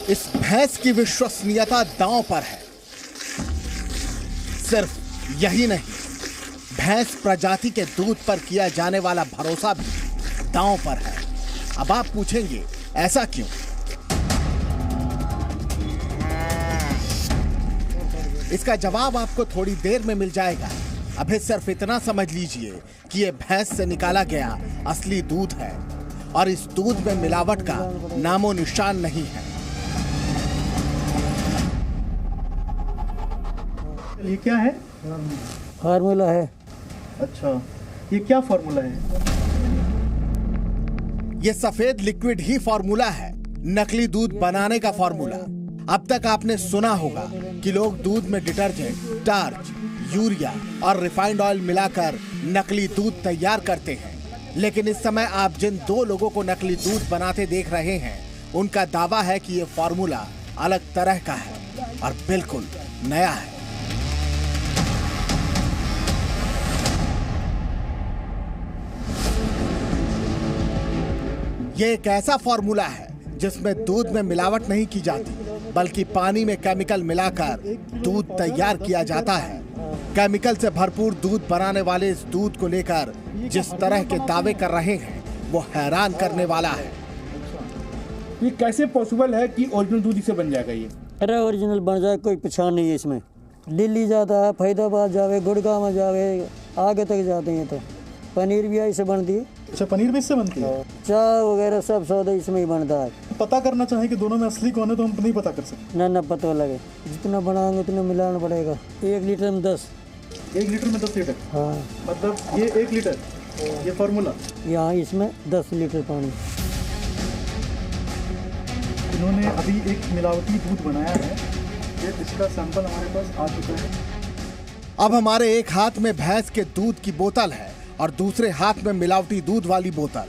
इस भैंस की विश्वसनीयता दांव पर है। सिर्फ यही नहीं, भैंस प्रजाति के दूध पर किया जाने वाला भरोसा भी दांव पर है। अब आप पूछेंगे ऐसा क्यों? इसका जवाब आपको थोड़ी देर में मिल जाएगा। अभी सिर्फ इतना समझ लीजिए कि ये भैंस से निकाला गया असली दूध है और इस दूध में मिलावट का नामो निशान नहीं है। ये क्या है? फार्मूला है। अच्छा, ये क्या फार्मूला है? ये सफेद लिक्विड ही फार्मूला है, नकली दूध बनाने का फार्मूला। अब तक आपने सुना होगा कि लोग दूध में डिटर्जेंट, स्टार्च, यूरिया और रिफाइंड ऑयल मिलाकर नकली दूध तैयार करते हैं। लेकिन इस समय आप जिन दो लोगों को नकली दूध बनाते देख रहे हैं, उनका दावा है कि ये फार्मूला अलग तरह का है और बिल्कुल नया है। ये एक ऐसा फार्मूला है जिसमें दूध में मिलावट नहीं की जाती, बल्कि पानी में केमिकल मिलाकर दूध तैयार किया जाता है। केमिकल से भरपूर दूध बनाने वाले इस दूध को लेकर जिस तरह के दावे कर रहे हैं वो हैरान करने वाला है। ये कैसे पॉसिबल है कि ओरिजिनल दूध इसे बन जाएगा? ये अरे ओरिजिनल बन जाए कोई पहचान नहीं है इसमें। दिल्ली जाता है, फरीदाबाद जावे, गुड़गांव में जावे, आगे तक जाते हैं। तो पनीर भी ऐसे बनती है। अच्छा, पनीर भी इससे बनती है? चाय वगैरह सब सौदा इसमें ही बनता है। पता करना चाहें कि दोनों में असली कौन है तो हम नहीं पता कर सकते। ना पता लगे, जितना बनाएंगे उतना मिलाना पड़ेगा। 1 लीटर में 10। 1 लीटर में 10 लीटर? हाँ, मतलब ये 1 लीटर, ये फार्मूला, यहाँ इसमें 10 लीटर पानी। इन्होंने अभी एक मिलावटी दूध बनाया है, ये इसका सैंपल हमारे पास आ चुका है। अब हमारे एक हाथ में भैंस के दूध की बोतल है और दूसरे हाथ में मिलावटी दूध वाली बोतल।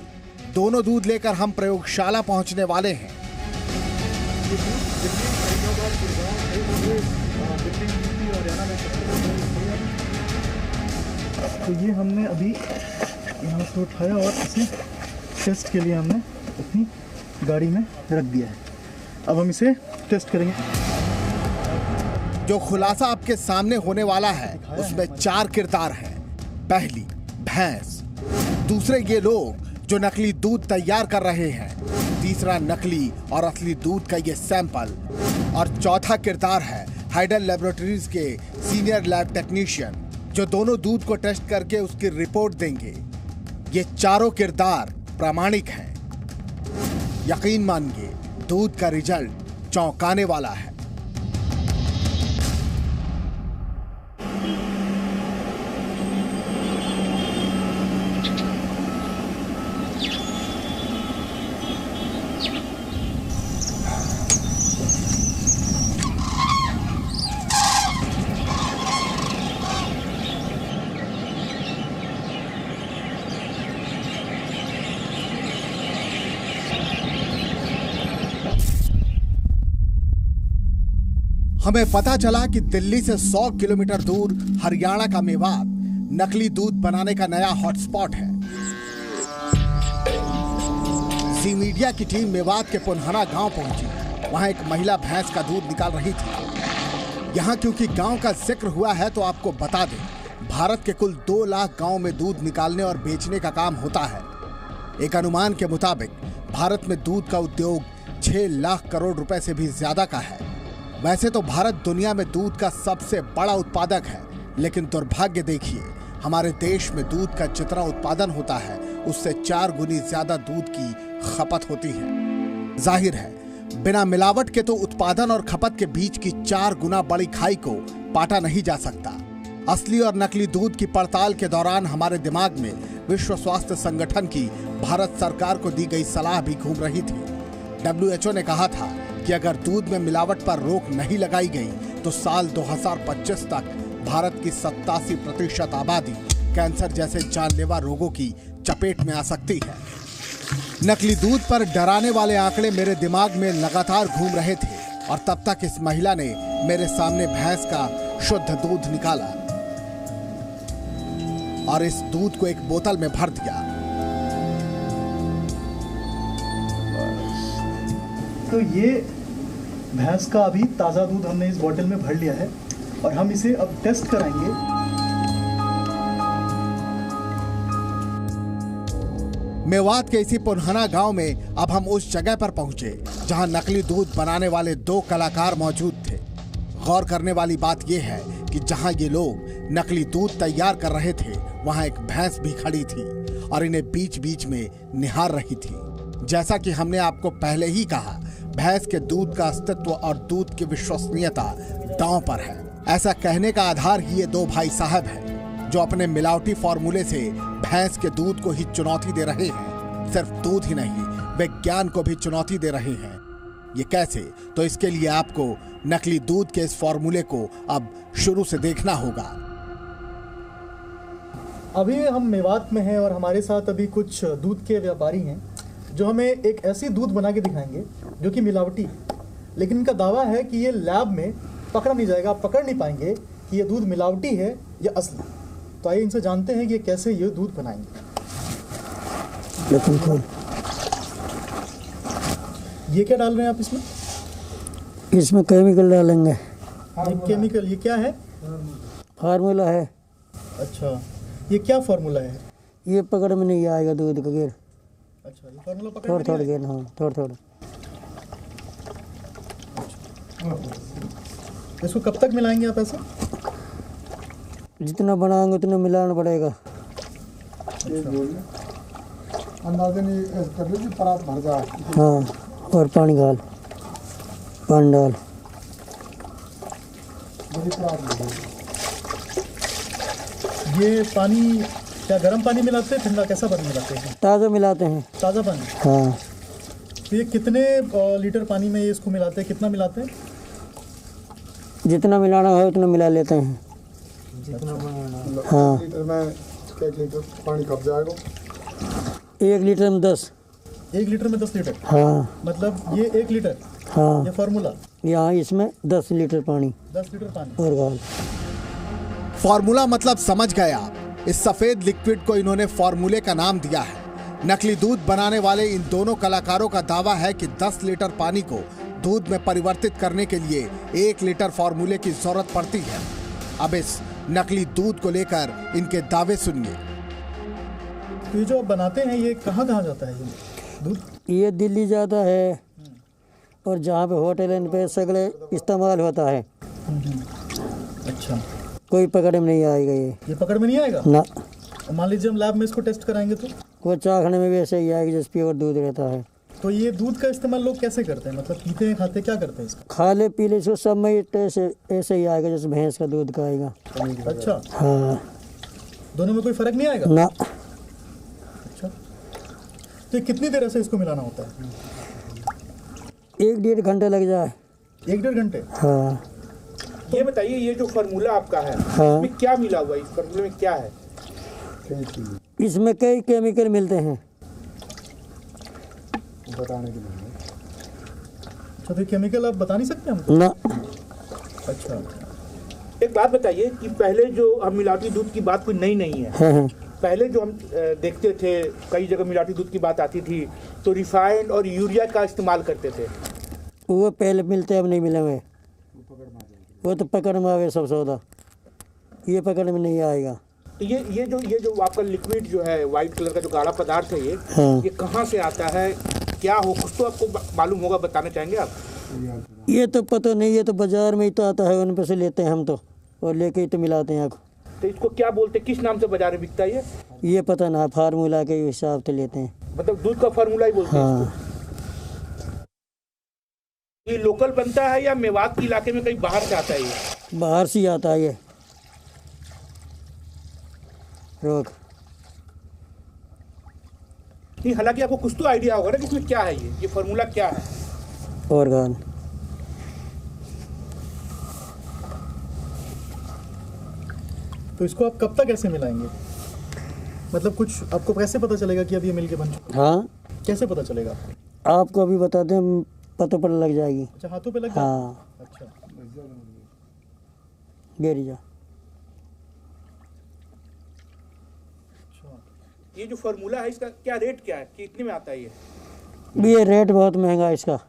दोनों दूध लेकर हम प्रयोगशाला पहुंचने वाले हैं। तो ये हमने अभी यहाँ से उठाया और इसे टेस्ट के लिए हमने अपनी गाड़ी में रख दिया है। अब हम इसे टेस्ट करेंगे। जो खुलासा आपके सामने होने वाला है उसमें 4 किरदार हैं। पहली, भैंस। दूसरे, ये लोग जो नकली दूध तैयार कर रहे हैं। तीसरा, नकली और असली दूध का ये सैंपल। और चौथा किरदार है हाइडल लैबोरेटरीज के सीनियर लैब टेक्नीशियन, जो दोनों दूध को टेस्ट करके उसकी रिपोर्ट देंगे। ये चारों किरदार प्रामाणिक हैं। यकीन मानिए, दूध का रिजल्ट चौंकाने वाला है। हमें पता चला कि दिल्ली से 100 किलोमीटर दूर हरियाणा का मेवात नकली दूध बनाने का नया हॉटस्पॉट है। जी मीडिया की टीम मेवात के पुनहना गांव पहुंची। वहां एक महिला भैंस का दूध निकाल रही थी। यहां क्योंकि गांव का जिक्र हुआ है तो आपको बता दें, भारत के कुल 2 लाख गांव में दूध निकालने और बेचने का काम होता है। एक अनुमान के मुताबिक भारत में दूध का उद्योग 6 लाख करोड़ रुपए से भी ज्यादा का है। वैसे तो भारत दुनिया में दूध का सबसे बड़ा उत्पादक है, लेकिन दुर्भाग्य देखिए, हमारे देश में दूध का जितना उत्पादन होता है उससे 4 गुनी ज्यादा दूध की खपत होती है। जाहिर है, बिना मिलावट के तो उत्पादन और खपत के बीच की 4 गुना बड़ी खाई को पाटा नहीं जा सकता। असली और नकली दूध की पड़ताल के दौरान हमारे दिमाग में विश्व स्वास्थ्य संगठन की भारत सरकार को दी गई सलाह भी घूम रही थी। WHO ने कहा था कि अगर दूध में मिलावट पर रोक नहीं लगाई गई तो साल 2025 तक भारत की 87% आबादी कैंसर जैसे जानलेवा रोगों की चपेट में आ सकती है। नकली दूध पर डराने वाले आंकड़े मेरे दिमाग में लगातार घूम रहे थे और तब तक इस महिला ने मेरे सामने भैंस का शुद्ध दूध निकाला और इस दूध को एक बोतल में भर दिया। तो ये भैंस का अभी ताज़ा दूध हमने इस बॉटल में भर लिया है और हम इसे अब टेस्ट कराएंगे। मेवात के इसी पुनहना गांव में अब हम उस जगह पर पहुंचे जहां नकली दूध बनाने वाले 2 कलाकार मौजूद थे। गौर करने वाली बात यह है कि जहां ये लोग नकली दूध तैयार कर रहे थे वहां एक भैंस भी खड़ी थी और इन्हें बीच बीच में निहार रही थी। जैसा कि हमने आपको पहले ही कहा, भैंस के दूध का अस्तित्व और दूध की विश्वसनीयता दांव पर है। ऐसा कहने का आधार ही ये 2 भाई साहब हैं जो अपने मिलावटी फॉर्मूले से भैंस के दूध को ही चुनौती दे रहे हैं। सिर्फ दूध ही नहीं, विज्ञान को भी चुनौती दे रहे हैं। ये कैसे? तो इसके लिए आपको नकली दूध के इस फॉर्मूले को अब शुरू से देखना होगा। अभी हम मेवात में हैं और हमारे साथ अभी कुछ दूध के व्यापारी हैं जो हमें एक ऐसी दूध बना के दिखाएंगे जो कि मिलावटी है, लेकिन इनका दावा है कि ये लैब में पकड़ा नहीं जाएगा, आप पकड़ नहीं पाएंगे कि ये दूध मिलावटी है या असली। तो आइए इनसे जानते हैं कि ये कैसे ये दूध बनाएंगे। ये क्या डाल रहे हैं आप इसमें? इसमें केमिकल डालेंगे। ये केमिकल, ये क्या है? फार्मूला है। अच्छा, ये क्या फार्मूला है? ये पकड़ में नहीं आएगा दूध का गिर। अच्छा, ये फार्मूला पकड़ थोड़ा थोड़ा गिर, हाँ थोड़ा थोड़ा। इसको कब तक मिलाएंगे आप ऐसे? जितना बनाएंगे उतना मिलाना पड़ेगा। अंदाजे नहीं कर लीजिए, परात भर जाए। हाँ, और पानी डाल, पानी डाल। ये पानी क्या गर्म पानी मिलाते हैं, ठंडा कैसा पानी मिलाते हैं? ताज़ा मिलाते हैं। ताज़ा पानी? हाँ। तो ये कितने लीटर पानी में ये इसको मिलाते हैं, कितना मिलाते हैं? जितना मिलाना हो उतना मिला लेते हैं। हाँ। लीटर में क्या लीटर पानी कब जाएगा? 1 लीटर में 10। 1 लीटर में 10 लीटर? हाँ। मतलब ये 1 लीटर? हाँ। ये फार्मूला? यहाँ इसमें 10 लीटर पानी। 10 लीटर पानी और गाल। फॉर्मूला मतलब समझ गया। इस सफेद लिक्विड को इन्होंने फॉर्मूले का नाम दिया है। नकली दूध बनाने वाले इन दोनों कलाकारों का दावा है कि 10 लीटर पानी को दूध में परिवर्तित करने के लिए 1 लीटर फॉर्मूले की जरूरत पड़ती है। अब इस नकली दूध को लेकर इनके दावे सुनिए। तो ये जो आप बनाते हैं ये कहाँ जाता है ये दूध? ये दिल्ली जाता है और जहाँ पे होटल पे सगले इस्तेमाल होता है। अच्छा, कोई पकड़ में नहीं आएगा। ये पकड़ में नहीं आएगा ना। मान लीजिए हम लैब में इसको टेस्ट कराएंगे तो वो चाखने में भी ऐसे ही आएगा जैसे प्योर दूध रहता है। तो ये दूध का इस्तेमाल लोग कैसे करते हैं, मतलब पीते हैं, खाते, क्या करते हैं इसका? खा ले पी ले, इसको सब में ऐसे ही आएगा जैसे भैंस का दूध का आएगा। अच्छा। हाँ। दोनों में कोई फर्क नहीं आएगा ना। अच्छा, तो कितनी देर से इसको मिलाना होता है? 1-1.5 घंटे लग जाए। 1-1.5 घंटे? हाँ। ये बताइए, ये जो फार्मूला आपका है, हाँ। इसमें क्या मिला हुआ है? इस फार्मूले में क्या है? इसमें कई केमिकल मिलते हैं। बताने के लिए। अच्छा, तो केमिकल आप बता नहीं सकते हमको? ना। अच्छा, एक बात बताइए कि पहले जो हम मिलावटी दूध की बात कोई नई नहीं है। हाँ। पहले जो हम देखते थे, कई जगह मिलावटी दूध की बात आती थी तो रिफाइंड और यूरिया का इस्तेमाल करते थे। वो पहले मिलते, अब नहीं मिले हुए। वो तो पकड़ में आवे सब सौदा, ये पकड़ में नहीं आएगा। तो ये जो आपका लिक्विड जो है, व्हाइट कलर का जो गाढ़ा पदार्थ है, हाँ। ये कहाँ से आता है, क्या हो, कुछ तो आपको मालूम होगा, बताना चाहेंगे आप? ये तो पता नहीं, ये तो बाजार में ही तो आता है, उन पे से लेते हैं हम तो, और लेके ही तो मिलाते हैं। तो इसको क्या बोलते हैं, किस नाम से बाजार में बिकता है ये पता ना, फार्मूला के हिसाब से लेते हैं। मतलब दूध का फार्मूला ही बोलते हैं हाँ। ये लोकल बनता है या मेवात के इलाके में कहीं बाहर से आता है? ये बाहर से ही आता है। ये रोक नहीं, हालांकि आपको कुछ तो आइडिया होगा ना कि इसमें क्या है, ये फार्मूला क्या है? ऑर्गन। तो इसको आप कब तक ऐसे मिलाएंगे? मतलब कुछ आपको कैसे पता चलेगा कि अब ये मिल के बन चुका? हाँ। कैसे पता चलेगा? आपको अभी बता दें, पता पर लग जाएगी। अच्छा, हाथों पे लग जाएगा? हाँ। अच्छा, गेरी जा। ये जो फार्मूला है, इसका क्या रेट क्या है, कितने में आता है ये? ये रेट बहुत महंगा है इसका।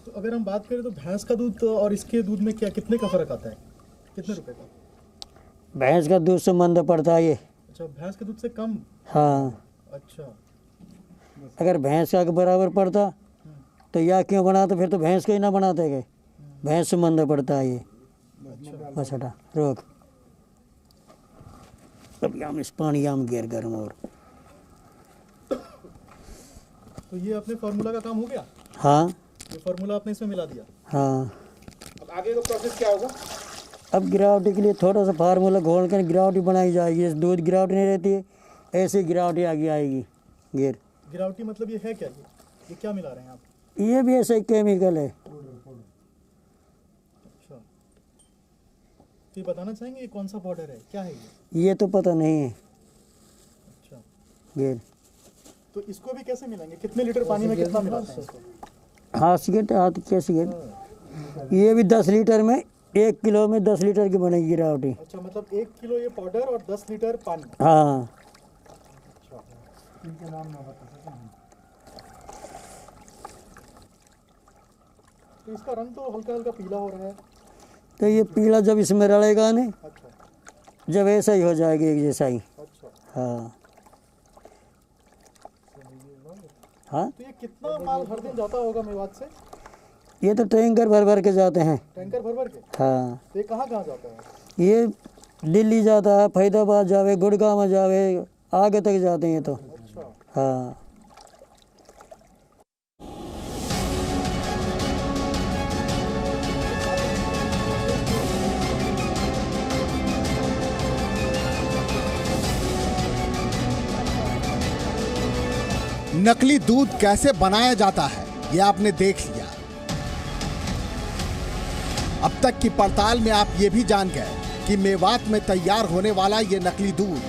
तो अगर हम बात करें तो भैंस का दूध और इसके दूध में क्या कितने का फर्क आता है, कितने रुपए का? भैंस का दूध से मंदा पड़ता है ये। अच्छा, भैंस के दूध से कम? हाँ, अच्छा। अगर भैंस का के बराबर पड़ता तो या क्यों बनाते, फिर तो भैंस का ही ना बनाते गए। भैंस से मंदा पड़ता है ये। बस हटा रोक। अभी हम इस पानी आम गिर गर्म और तो ये अपने फार्मूला का काम हो गया? हाँ ये फार्मूला आपने इसमें मिला दिया? हाँ। अब आगे का प्रोसेस क्या होगा? अब गिरावटी के लिए थोड़ा सा फार्मूला घोल कर गिरावटी बनाई जाएगी। जैसे दूध गिरावटी नहीं रहती है, ऐसे गिरावटी आगे आएगी। गिर गिरावटी मतलब ये है क्या? ये क्या मिला रहे हैं आप? ये भी ऐसा ही केमिकल है। अच्छा, तो ये बताना चाहेंगे ये कौन सा पाउडर है, क्या है ये तो पता नहीं है। अच्छा, गिर तो इसको भी कैसे मिलाएंगे? कितने लीटर पानी में कितना मिलाते हैं इसको? हाथ के सिगरेट। ये भी 10 लीटर में 1 किलो में 10 लीटर की बनेगी गिरावटी। अच्छा, मतलब 1 किलो ये पाउडर और 10 लीटर पानी। हाँ। तो इसका रंग तो हल्का हल्का पीला हो रहा है। तो ये पीला जब इसमें रलेगा नहीं, अच्छा जब ऐसा ही हो जाएगा एक जैसा ही। अच्छा। हाँ हाँ। तो ये कितना माल हर दिन जाता होगा मेवात से? ये तो टैंकर भर भर के जाते हैं। टैंकर भर भर के? हाँ। तो ये कहाँ कहाँ जाता है? ये दिल्ली जाता है, फरीदाबाद जावे, गुड़गांव में जावे, आगे तक जाते हैं तो। अच्छा। हाँ। नकली दूध कैसे बनाया जाता है ये आपने देख लिया। अब तक की पड़ताल में आप ये भी जान गए कि मेवात में तैयार होने वाला ये नकली दूध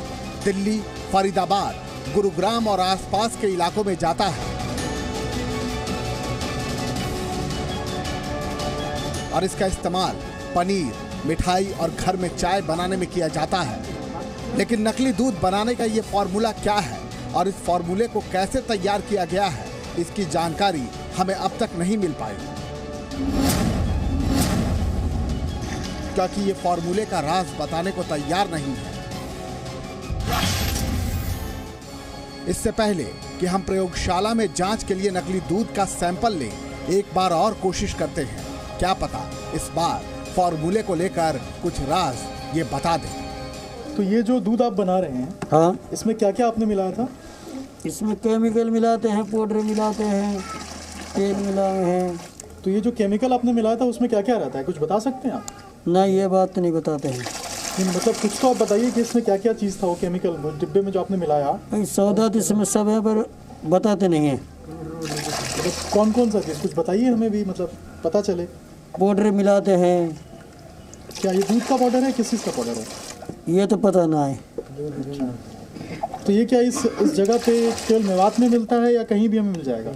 दिल्ली, फरीदाबाद, गुरुग्राम और आसपास के इलाकों में जाता है और इसका इस्तेमाल पनीर, मिठाई और घर में चाय बनाने में किया जाता है। लेकिन नकली दूध बनाने का ये फॉर्मूला क्या है और इस फॉर्मूले को कैसे तैयार किया गया है, इसकी जानकारी हमें अब तक नहीं मिल पाई, क्योंकि ये फॉर्मूले का राज बताने को तैयार नहीं है। इससे पहले कि हम प्रयोगशाला में जांच के लिए नकली दूध का सैंपल लें, एक बार और कोशिश करते हैं। क्या पता इस बार फॉर्मूले को लेकर कुछ राज ये बता दें। तो ये जो दूध आप बना रहे हैं, हाँ, इसमें क्या क्या आपने मिलाया था? इसमें केमिकल मिलाते हैं, पाउडर मिलाते हैं, तेल मिलाए हैं। तो ये जो केमिकल आपने मिलाया था उसमें क्या क्या रहता है, कुछ बता सकते हैं आप? ना, ये बात तो नहीं बताते हैं। नहीं, मतलब कुछ तो आप बताइए कि इसमें क्या क्या चीज़ था वो केमिकल डिब्बे में जो आपने मिलाया। भाई सौदा तो इसमें सब है पर बताते नहीं हैं। मतलब कौन कौन सा चीज़ कुछ बताइए हमें भी, मतलब पता चले। पाउडर मिलाते हैं। क्या ये दूध का पाउडर है, किस चीज़ का पाउडर है? ये तो पता ना है। तो ये क्या इस जगह पे केवल मेवात में मिलता है या कहीं भी हमें मिल जाएगा?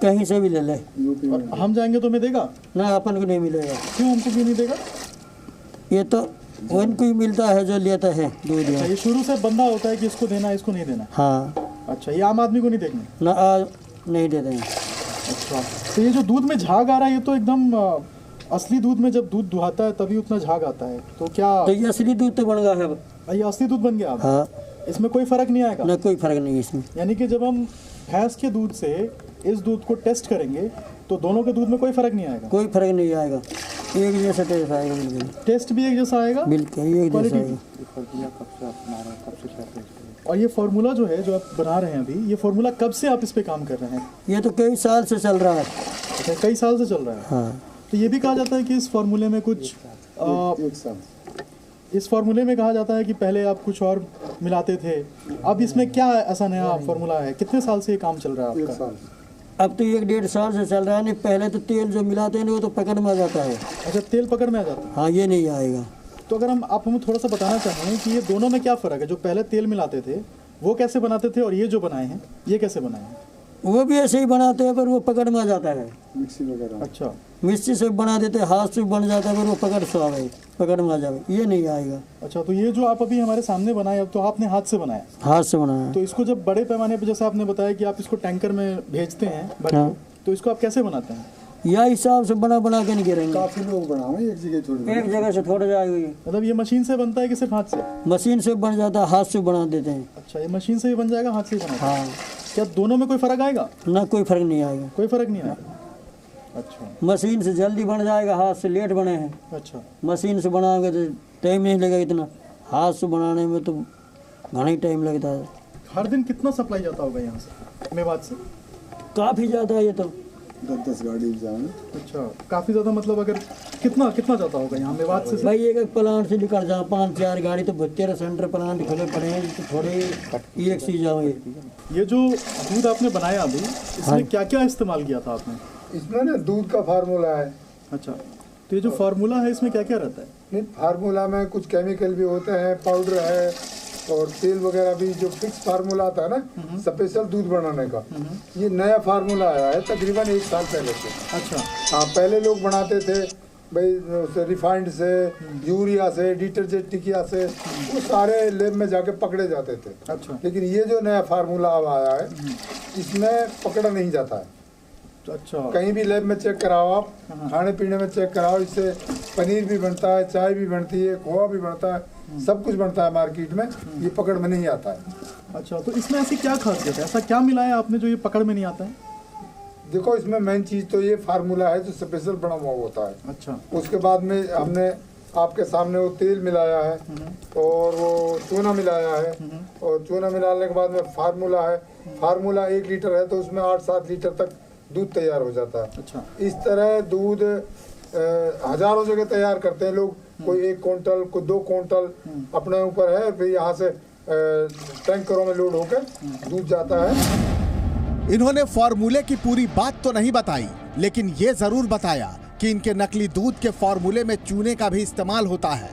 कहीं से भी ले ले। और हम जाएंगे तो हमें देगा? ना, अपन को नहीं मिलेगा। क्यों, हमको क्यों नहीं देगा? ये तो उनको ही मिलता है जो लेता है दूध। अच्छा, ये शुरू से बंदा होता है कि इसको देना इसको नहीं देना? हाँ। अच्छा, ये आम आदमी को नहीं देंगे? ना, आज नहीं देते हैं। अच्छा, तो ये जो दूध में झाग आ रहा है ये तो एकदम असली दूध में जब दूध दुहाता है तभी उतना झाग आता है, तो क्या तो ये असली दूध तो बन गया है। ये असली दूध बन गया अब? हाँ। इसमें कोई फर्क नहीं आएगा? ना, कोई फर्क नहीं इसमें। यानी कि जब हम भैंस के दूध से इस दूध को टेस्ट करेंगे तो दोनों के दूध में कोई फर्क नहीं आएगा? कोई फर्क नहीं आएगा, एक जैसा टेस्ट आएगा। बिल्कुल टेस्ट भी एक जैसा आएगा? बिल्कुल एक जैसा आएगा। और ये फार्मूला जो है जो आप बना रहे हैं अभी, ये फार्मूला कब से आप इस पे काम कर रहे हैं? ये तो कई साल से चल रहा है। अच्छा, कई साल से चल रहा है। हाँ। तो ये भी कहा जाता है कि इस फार्मूले में कुछ इस फार्मूले में कहा जाता है कि पहले आप कुछ और मिलाते थे, अब इसमें क्या ऐसा नया फार्मूला है? कितने साल से ये काम चल रहा है आपका? अब तो 1-1.5 साल से चल रहा है। नहीं, पहले तो तेल जो मिलाते हैं वो तो पकड़ में आ जाता है। अच्छा, तेल पकड़ में आ जाता है? हाँ, ये नहीं आएगा। तो अगर आप हमें थोड़ा सा बताना चाहें कि ये दोनों में क्या फ़र्क है? जो पहले तेल मिलाते थे वो कैसे बनाते थे और ये जो बनाए हैं ये कैसे बनाए हैं? वो भी ऐसे ही बनाते हैं पर वो पकड़ में आ जाता है। मिक्सी वगैरह। अच्छा मिक्सी से बना देते हैं, हाथ से बन जाता है पर वो पकड़ में आ जाए, ये नहीं आएगा। अच्छा, तो ये जो आप अभी हमारे सामने बनाए, अब तो आपने हाथ से बनाया? हाथ से बनाया। तो इसको जब बड़े पैमाने पे, जैसे आपने बताया कि आप इसको टैंकर में भेजते हैं हाँ। तो इसको आप कैसे बनाते हैं? या हिसाब से बना के नहीं गिरेंगे। काफी लोग बनाओ एक जगह छोड़ एक जगह से थोड़ा जाएगी। मतलब ये मशीन से बनता है कि सिर्फ हाथ से? मशीन से बन जाता है, हाथ से बना देते हैं। अच्छा, ये मशीन से ही बन जाएगा, हाथ से ही बनाएगा? हाँ। क्या दोनों में कोई फर्क आएगा? ना, कोई फर्क नहीं आएगा। कोई फर्क नहीं आएगा। अच्छा, मशीन से जल्दी बन जाएगा, हाथ से लेट बने हैं। अच्छा, मशीन से बनाओगे तो टाइम नहीं लगेगा इतना, हाथ से बनाने में तो घना ही टाइम लगता है। हर दिन कितना सप्लाई जाता होगा यहाँ से, मेवात से? काफ़ी ज़्यादा है ये तो। 10 गाड़ी जाए। अच्छा, काफ़ी ज़्यादा, मतलब अगर कितना जाता होगा यहाँ मेवात से? भाई एक प्लांट से निकल जाओ 5-4 गाड़ी, तो 13 सेंटर प्लांट खुले पड़े हैं, तो थोड़े एक सी जाओगे। ये जो दूध आपने बनाया अभी, इसमें क्या क्या इस्तेमाल किया था आपने? इसमें ना दूध का फार्मूला है। अच्छा, तो ये जो फार्मूला है इसमें क्या क्या रहता है? नहीं, फार्मूला में कुछ केमिकल भी होते हैं, पाउडर है और तेल वगैरह भी। जो फिक्स फार्मूला आता है ना स्पेशल दूध बनाने का, ये नया फार्मूला आया है तकरीबन 1 साल पहले से। अच्छा, हाँ, पहले लोग बनाते थे भाई रिफाइंड से, यूरिया से, डिटर्जेंटिकिया से, वो सारे लैब में जाके पकड़े जाते थे। अच्छा, लेकिन ये जो नया फार्मूला अब आया है इसमें पकड़ा नहीं जाता है। अच्छा, कहीं भी लैब में चेक कराओ आप, खाने पीने में चेक कराओ, इससे पनीर भी बनता है, चाय भी बनती है, खोआ भी बनता है, सब कुछ बनता है मार्केट में, ये पकड़ में नहीं आता है। अच्छा, तो इसमें ऐसी क्या खासियत है, ऐसा क्या मिलाया आपने जो ये पकड़ में नहीं आता है? देखो, इसमें मेन चीज़ तो ये फार्मूला है जो स्पेशल बना हुआ होता है। अच्छा, उसके बाद में हमने आपके सामने वो तेल मिलाया है और वो चूना मिलाया है, और चूना मिलाने के बाद में फार्मूला है। फार्मूला 1 लीटर है तो उसमें 8-7 लीटर तक दूध तैयार हो जाता है। अच्छा, इस तरह दूध हजारों जगह तैयार करते हैं लोग, कोई 1 क्विंटल, कोई 2 क्विंटल अपने ऊपर है, फिर यहाँ से टैंकरों में लोड होकर दूध जाता है। इन्होंने फॉर्मूले की पूरी बात तो नहीं बताई, लेकिन ये जरूर बताया कि इनके नकली दूध के फॉर्मूले में चूने का भी इस्तेमाल होता है।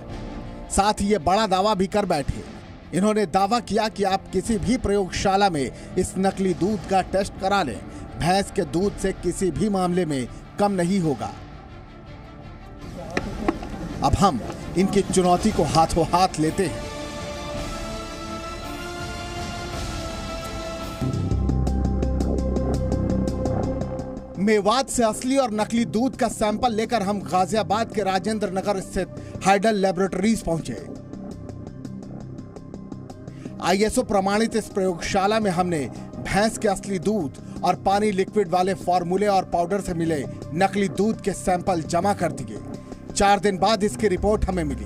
साथ ही ये बड़ा दावा भी कर बैठे। इन्होंने दावा किया कि आप किसी भी प्रयोगशाला में इस नकली दूध का टेस्ट करा लें, भैंस के दूध से किसी भी मामले में कम नहीं होगा। अब हम इनकी चुनौती को हाथों हाथ लेते हैं। मेवात से असली और नकली दूध का सैंपल लेकर हम गाजियाबाद के राजेंद्र नगर स्थित हाइडल लैबोरेटरीज पहुंचे। ISO प्रमाणित इस प्रयोगशाला में हमने भैंस के असली दूध और पानी लिक्विड वाले फॉर्मूले और पाउडर से मिले नकली दूध के सैंपल जमा कर दिए। 4 दिन बाद इसकी रिपोर्ट हमें मिली।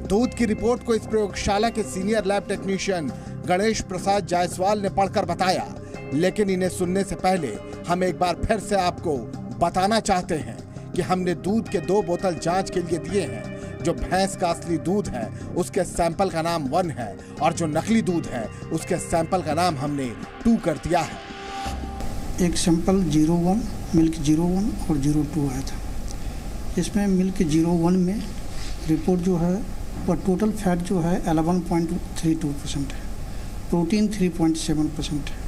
दूध की रिपोर्ट को इस प्रयोगशाला के senior lab technician Ganesh Prasad Jaiswal ने पढ़कर बताया, लेकिन इन्हें सुनने से पहले हम एक बार फिर से आपको बताना चाहते हैं कि हमने दूध के 2 बोतल जांच के लिए दिए हैं। जो भैंस का असली दूध है उसके सैंपल का नाम 1 है और जो नकली दूध है उसके सैंपल का नाम हमने 2 कर दिया है। एक सैंपल 01 मिल्क 01 और 02 आया था। इसमें मिल्क 01 में रिपोर्ट जो है वह टोटल फैट जो है 11.32% है, प्रोटीन 3.7% है,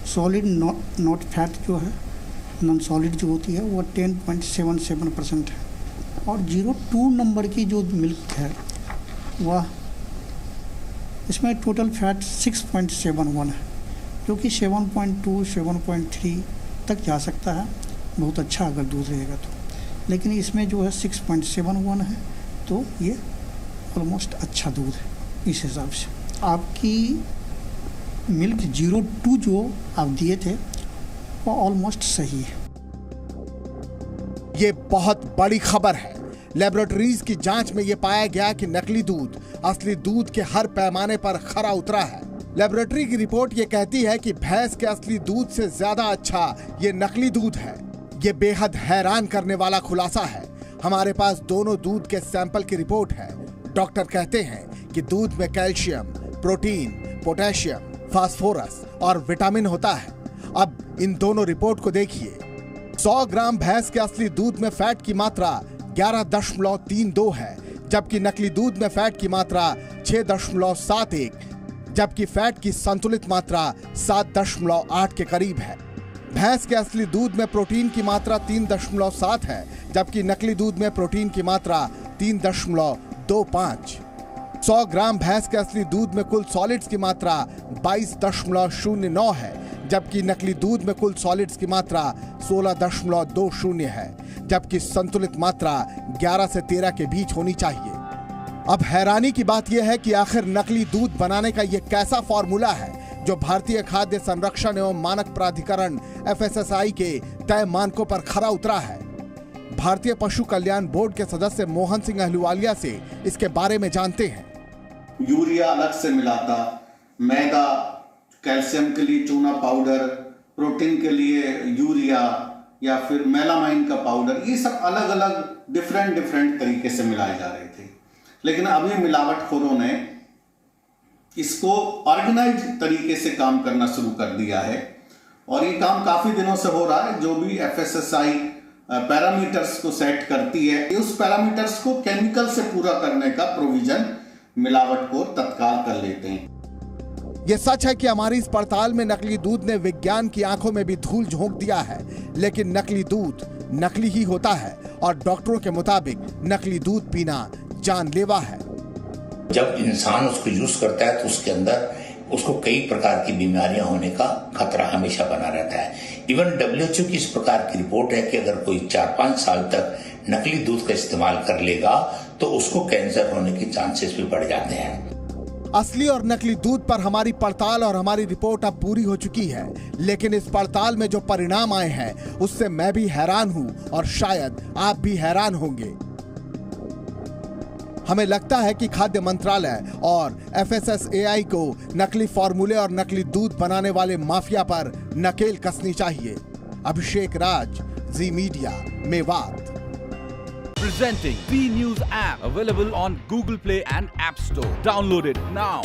सॉलिड नॉट फैट जो है नॉन सॉलिड जो होती है वह 10.77% है, और 02 नंबर की जो मिल्क है वह इसमें टोटल फैट 6.71 है, जो कि 7.2 7.3 तक जा सकता है, बहुत अच्छा अगर दूध रहेगा तो। लेकिन इसमें जो है 6.71 है, तो ये ऑलमोस्ट अच्छा दूध है। इस हिसाब से आपकी मिल्क 02 जो आप दिए थे वो ऑलमोस्ट सही है। ये बहुत बड़ी खबर है। लेबोरेटरीज की जांच में ये पाया गया कि नकली दूध असली दूध के हर पैमाने पर खरा उतरा है। लेबोरेटरी की रिपोर्ट ये कहती है कि भैंस के असली दूध से ज्यादा अच्छा ये नकली दूध है। ये बेहद हैरान करने वाला खुलासा है। हमारे पास दोनों दूध के सैंपल की रिपोर्ट है। डॉक्टर कहते हैं कि दूध में कैल्शियम, प्रोटीन, पोटेशियम, फास्फोरस और विटामिन होता है। अब इन दोनों रिपोर्ट को देखिए। 100 ग्राम भैंस के असली दूध में फैट की मात्रा 11.32 है, जबकि नकली दूध में फैट की मात्रा 6.71, जबकि फैट की संतुलित मात्रा 7.8 के करीब है। भैंस के असली दूध में प्रोटीन की मात्रा 3.7 है, जबकि नकली दूध में प्रोटीन की मात्रा 3.25। 100 ग्राम भैंस के असली दूध में कुल सॉलिड्स की मात्रा 22.09 है, जबकि नकली दूध में कुल सॉलिड्स की मात्रा 16.20 है, जबकि संतुलित मात्रा 11 से 13 के बीच होनी चाहिए। अब हैरानी की बात यह है कि आखिर नकली दूध बनाने का यह कैसा फॉर्मूला है जो भारतीय खाद्य संरक्षण एवं मानक प्राधिकरण FSSAI के तय मानकों पर खरा उतरा है। भारतीय पशु कल्याण बोर्ड के सदस्य मोहन सिंह अहलूवालिया से इसके बारे में जानते हैं। यूरिया अलग से मिलाता, मैदा, कैल्शियम के लिए चूना पाउडर, प्रोटीन के लिए यूरिया या फिर मेलामाइन का पाउडर, ये सब अलग अलग डिफरेंट तरीके से मिलाए जा रहे थे। लेकिन अभी मिलावटखोरों ने इसको ऑर्गेनाइज तरीके से काम करना शुरू कर दिया है और ये काम काफी दिनों से हो रहा है। जो भी FSSAI पैरामीटर्स को सेट करती है, उस पैरामीटर्स को केमिकल से पूरा करने का प्रोविजन मिलावटखोर तत्काल कर लेते हैं। यह सच है कि हमारी इस पड़ताल में नकली दूध ने विज्ञान की आंखों में भी धूल झोंक दिया है, लेकिन नकली दूध नकली ही होता है और डॉक्टरों के मुताबिक नकली दूध पीना जानलेवा है। जब इंसान उसको यूज करता है तो उसके अंदर उसको कई प्रकार की बीमारियां होने का खतरा हमेशा बना रहता है। इवन WHO की इस प्रकार की रिपोर्ट है कि अगर कोई 4-5 साल तक नकली दूध का इस्तेमाल कर लेगा तो उसको कैंसर होने के चांसेस भी बढ़ जाते हैं। असली और नकली दूध पर हमारी पड़ताल और हमारी रिपोर्ट अब पूरी हो चुकी है, लेकिन इस पड़ताल में जो परिणाम आए हैं उससे मैं भी हैरान हूं और शायद आप भी हैरान होंगे। हमें लगता है कि खाद्य मंत्रालय और FSSAI को नकली फॉर्मूले और नकली दूध बनाने वाले माफिया पर नकेल कसनी चाहिए। Abhishek Raj, Zee media, Mewat. Presenting B News app, available on Google Play and App Store. Download it now.